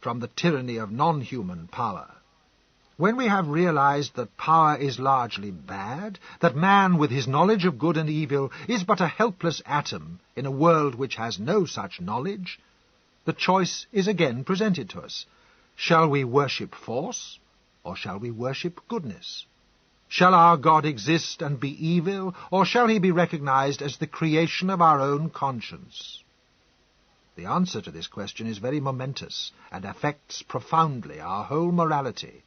from the tyranny of non-human power. When we have realized that power is largely bad, that man with his knowledge of good and evil is but a helpless atom in a world which has no such knowledge, the choice is again presented to us. Shall we worship force, or shall we worship goodness? Shall our God exist and be evil, or shall he be recognized as the creation of our own conscience? The answer to this question is very momentous and affects profoundly our whole morality.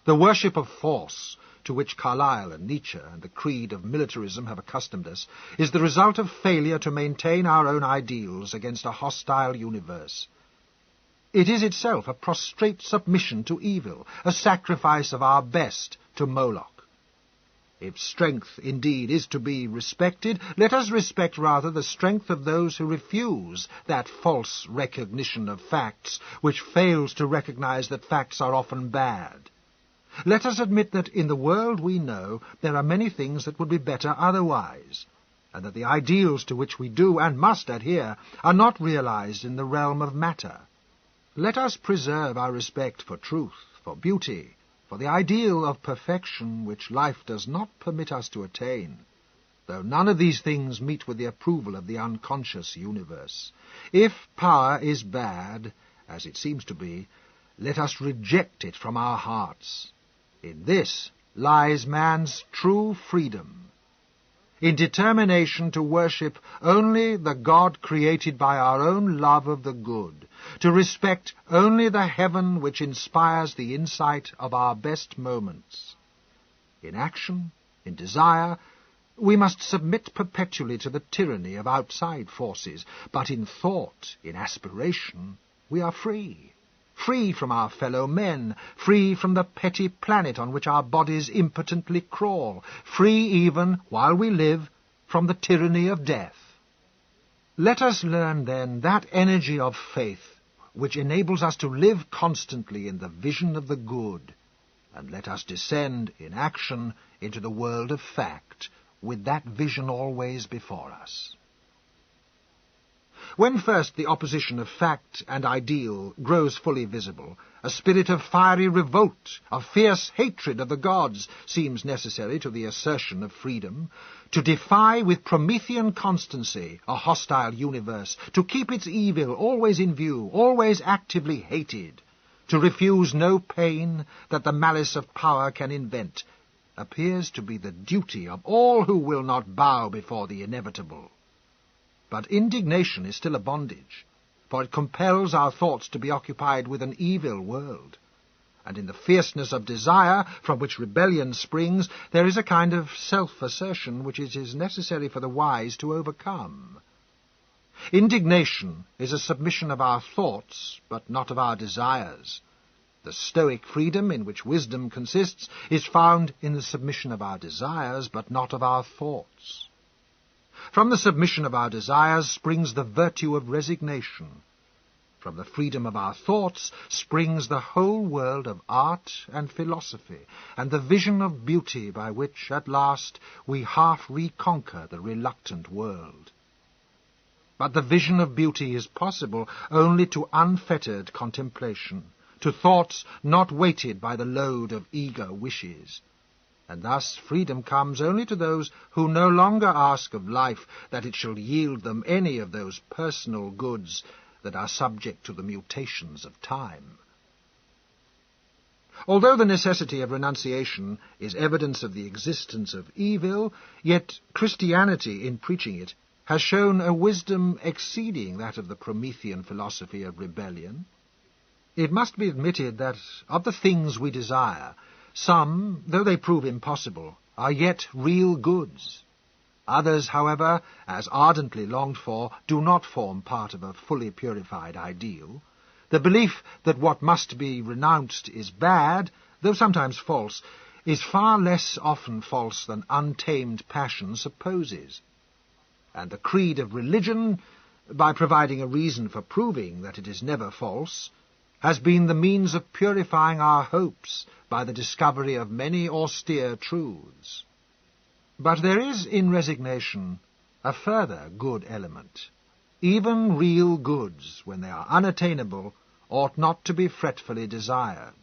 The worship of force, to which Carlyle and Nietzsche and the creed of militarism have accustomed us, is the result of failure to maintain our own ideals against a hostile universe. It is itself a prostrate submission to evil, a sacrifice of our best to Moloch. If strength indeed is to be respected, let us respect rather the strength of those who refuse that false recognition of facts, which fails to recognize that facts are often bad. Let us admit that in the world we know there are many things that would be better otherwise, and that the ideals to which we do and must adhere are not realized in the realm of matter. Let us preserve our respect for truth, for beauty, for the ideal of perfection which life does not permit us to attain, though none of these things meet with the approval of the unconscious universe. If power is bad, as it seems to be, let us reject it from our hearts. In this lies man's true freedom, in determination to worship only the God created by our own love of the good, to respect only the heaven which inspires the insight of our best moments. In action, in desire, we must submit perpetually to the tyranny of outside forces, but in thought, in aspiration, we are free. Free from our fellow men, free from the petty planet on which our bodies impotently crawl, free even, while we live, from the tyranny of death. Let us learn, then, that energy of faith which enables us to live constantly in the vision of the good, and let us descend in action into the world of fact, with that vision always before us. When first the opposition of fact and ideal grows fully visible, a spirit of fiery revolt, of fierce hatred of the gods, seems necessary to the assertion of freedom, to defy with Promethean constancy a hostile universe, to keep its evil always in view, always actively hated, to refuse no pain that the malice of power can invent, appears to be the duty of all who will not bow before the inevitable. But indignation is still a bondage, for it compels our thoughts to be occupied with an evil world. And in the fierceness of desire, from which rebellion springs, there is a kind of self-assertion which it is necessary for the wise to overcome. Indignation is a submission of our thoughts, but not of our desires. The stoic freedom in which wisdom consists is found in the submission of our desires, but not of our thoughts. From the submission of our desires springs the virtue of resignation. From the freedom of our thoughts springs the whole world of art and philosophy, and the vision of beauty by which, at last, we half reconquer the reluctant world. But the vision of beauty is possible only to unfettered contemplation, to thoughts not weighted by the load of eager wishes. And thus freedom comes only to those who no longer ask of life that it shall yield them any of those personal goods that are subject to the mutations of time. Although the necessity of renunciation is evidence of the existence of evil, yet Christianity, in preaching it, has shown a wisdom exceeding that of the Promethean philosophy of rebellion. It must be admitted that of the things we desire, some, though they prove impossible, are yet real goods. Others, however, as ardently longed for, do not form part of a fully purified ideal. The belief that what must be renounced is bad, though sometimes false, is far less often false than untamed passion supposes. And the creed of religion, by providing a reason for proving that it is never false, has been the means of purifying our hopes by the discovery of many austere truths. But there is in resignation a further good element. Even real goods, when they are unattainable, ought not to be fretfully desired.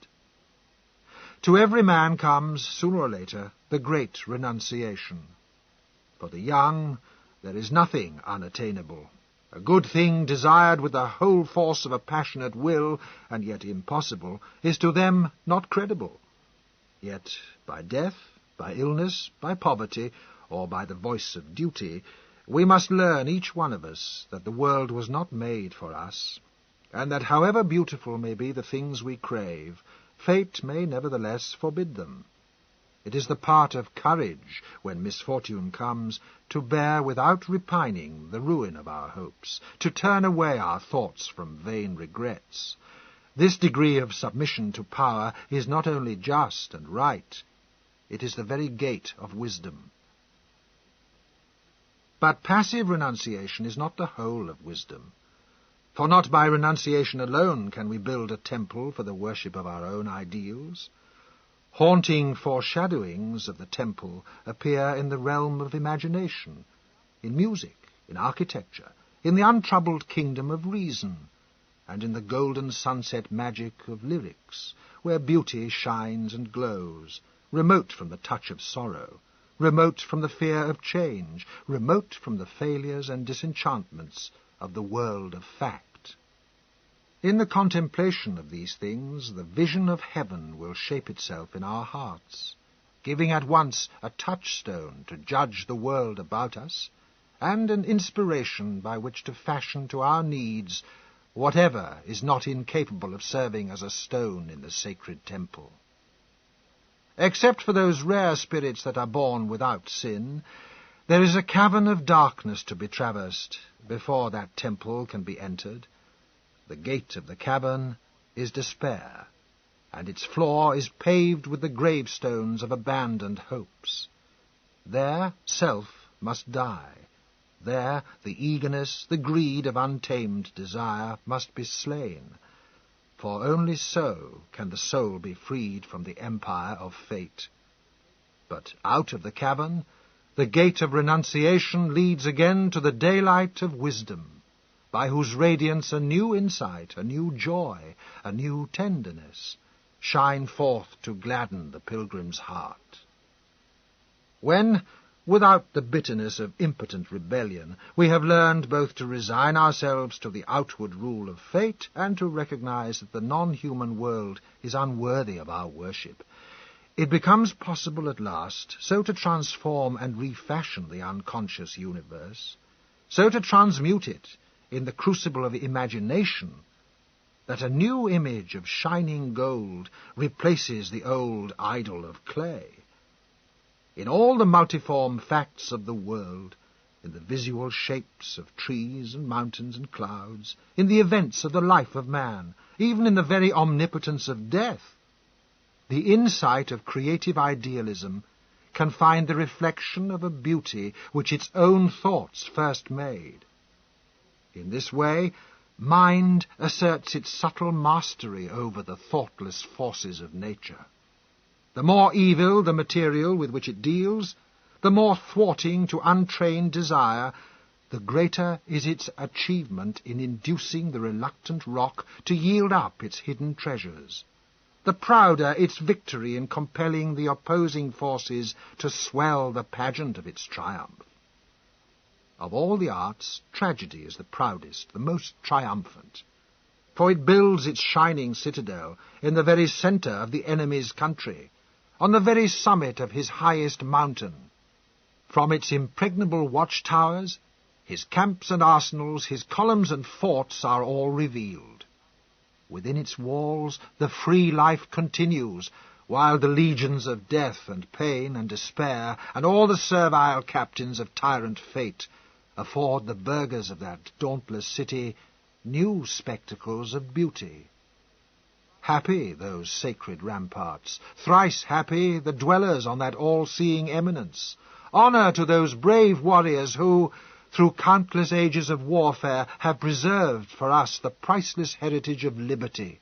To every man comes, sooner or later, the great renunciation. For the young there is nothing unattainable. A good thing desired with the whole force of a passionate will, and yet impossible, is to them not credible. Yet by death, by illness, by poverty, or by the voice of duty, we must learn, each one of us, that the world was not made for us, and that however beautiful may be the things we crave, fate may nevertheless forbid them. It is the part of courage, when misfortune comes, to bear without repining the ruin of our hopes, to turn away our thoughts from vain regrets. This degree of submission to power is not only just and right, it is the very gate of wisdom. But passive renunciation is not the whole of wisdom. For not by renunciation alone can we build a temple for the worship of our own ideals. Haunting foreshadowings of the temple appear in the realm of imagination, in music, in architecture, in the untroubled kingdom of reason, and in the golden sunset magic of lyrics, where beauty shines and glows, remote from the touch of sorrow, remote from the fear of change, remote from the failures and disenchantments of the world of fact. In the contemplation of these things, the vision of heaven will shape itself in our hearts, giving at once a touchstone to judge the world about us, and an inspiration by which to fashion to our needs whatever is not incapable of serving as a stone in the sacred temple. Except for those rare spirits that are born without sin, there is a cavern of darkness to be traversed before that temple can be entered. The gate of the cavern is despair, and its floor is paved with the gravestones of abandoned hopes. There self must die. There the eagerness, the greed of untamed desire must be slain, for only so can the soul be freed from the empire of fate. But out of the cavern, the gate of renunciation leads again to the daylight of wisdom, by whose radiance a new insight, a new joy, a new tenderness shine forth to gladden the pilgrim's heart. When, without the bitterness of impotent rebellion, we have learned both to resign ourselves to the outward rule of fate and to recognize that the non-human world is unworthy of our worship, it becomes possible at last so to transform and refashion the unconscious universe, so to transmute it in the crucible of imagination, that a new image of shining gold replaces the old idol of clay. In all the multiform facts of the world, in the visual shapes of trees and mountains and clouds, in the events of the life of man, even in the very omnipotence of death, the insight of creative idealism can find the reflection of a beauty which its own thoughts first made. In this way, mind asserts its subtle mastery over the thoughtless forces of nature. The more evil the material with which it deals, the more thwarting to untrained desire, the greater is its achievement in inducing the reluctant rock to yield up its hidden treasures, the prouder its victory in compelling the opposing forces to swell the pageant of its triumph. Of all the arts, tragedy is the proudest, the most triumphant, for it builds its shining citadel in the very centre of the enemy's country, on the very summit of his highest mountain. From its impregnable watchtowers, his camps and arsenals, his columns and forts are all revealed. Within its walls the free life continues, while the legions of death and pain and despair, and all the servile captains of tyrant fate, afford the burghers of that dauntless city new spectacles of beauty. Happy those sacred ramparts, thrice happy the dwellers on that all-seeing eminence. Honour to those brave warriors who, through countless ages of warfare, have preserved for us the priceless heritage of liberty,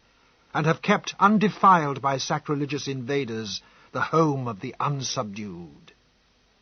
and have kept undefiled by sacrilegious invaders the home of the unsubdued.